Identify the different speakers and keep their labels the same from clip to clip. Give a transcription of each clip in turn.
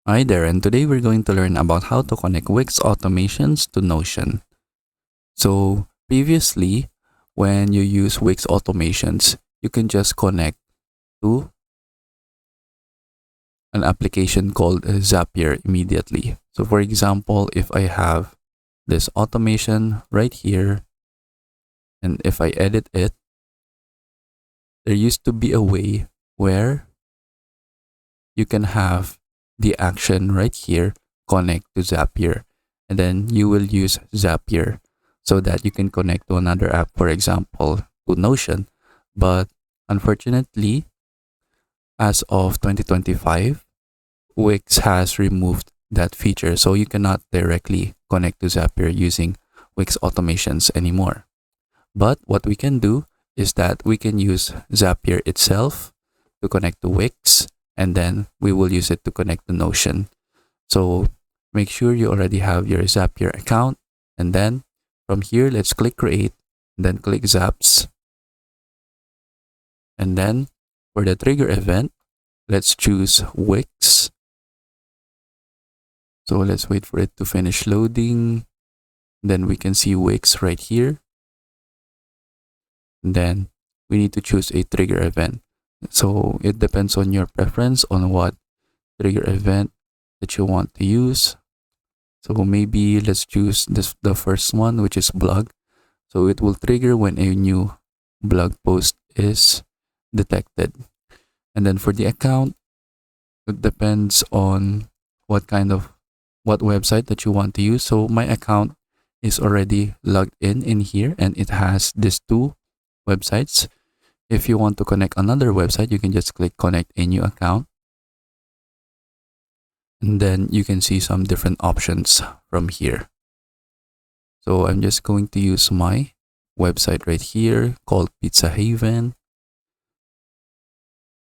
Speaker 1: Hi there, and today we're going to learn about how to connect Wix automations to Notion. So previously, when you use Wix automations, you can just connect to an application called Zapier immediately. So for example, if I have this automation right here, and if I edit it, there used to be a way where you can have the action right here connect to Zapier, and then you will use Zapier so that you can connect to another app, for example to Notion. But unfortunately, as of 2025, Wix has removed that feature, so you cannot directly connect to Zapier using Wix automations anymore. But what we can do is that we can use Zapier itself to connect to Wix, and then we will use it to connect to Notion. So make sure you already have your Zapier account, and then from here, let's click create, and then click Zaps. And then for the trigger event, let's choose Wix. So let's wait for it to finish loading. Then we can see Wix right here. And then we need to choose a trigger event. So it depends on your preference on what trigger event that you want to use. So maybe let's choose the first one, which is blog. So it will trigger when a new blog post is detected. And then for the account, it depends on what website that you want to use. So my account is already logged in here, and it has these two websites. If you want to connect another website, you can just click connect a new account. And then you can see some different options from here. So I'm just going to use my website right here called Pizza Haven.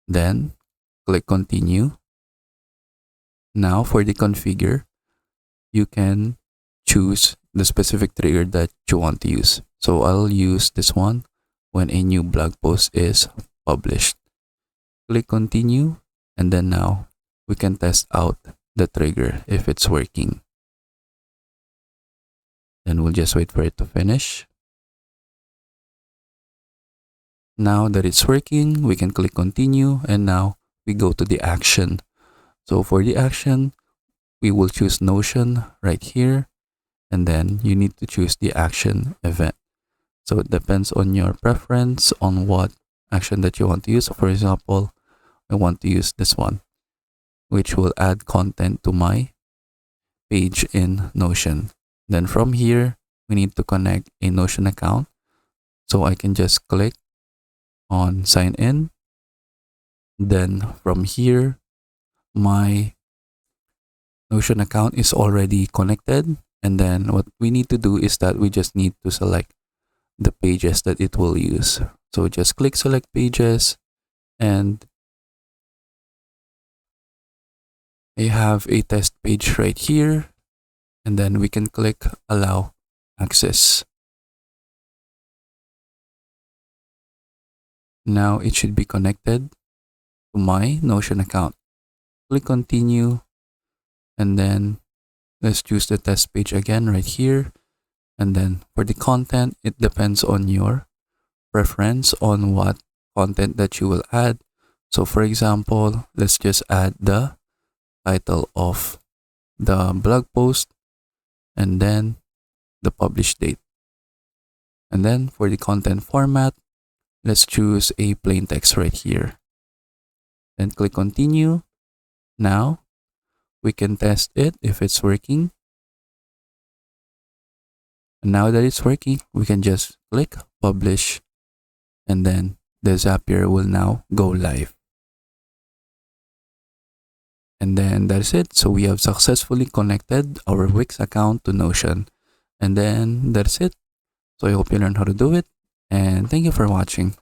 Speaker 1: Then click continue. Now for the configure, you can choose the specific trigger that you want to use. So I'll use this one when a new blog post is published. Click continue, and then now we can test out the trigger if it's working. Then we'll just wait for it to finish. Now that it's working, we can click continue, and now we go to the action. So for the action, we will choose Notion right here, and then you need to choose the action event. So it depends on your preference on what action that you want to use. For example, I want to use this one, which will add content to my page in Notion. Then from here, we need to connect a Notion account. So I can just click on sign in. Then from here, my Notion account is already connected. And then what we need to do is that we just need to select the pages that it will use. So just click select pages, and I have a test page right here, and then we can click allow access. Now it should be connected to my Notion account. Click continue, and then let's choose the test page again right here. And then for the content, it depends on your preference on what content that you will add. So for example, let's just add the title of the blog post, and then the publish date. And then for the content format, let's choose a plain text right here. Then click continue. Now we can test it if it's working. And now that it's working, we can just click publish, and then the Zapier will now go live. And then that's it. So we have successfully connected our Wix account to Notion. And then that's it. So I hope you learned how to do it, and thank you for watching.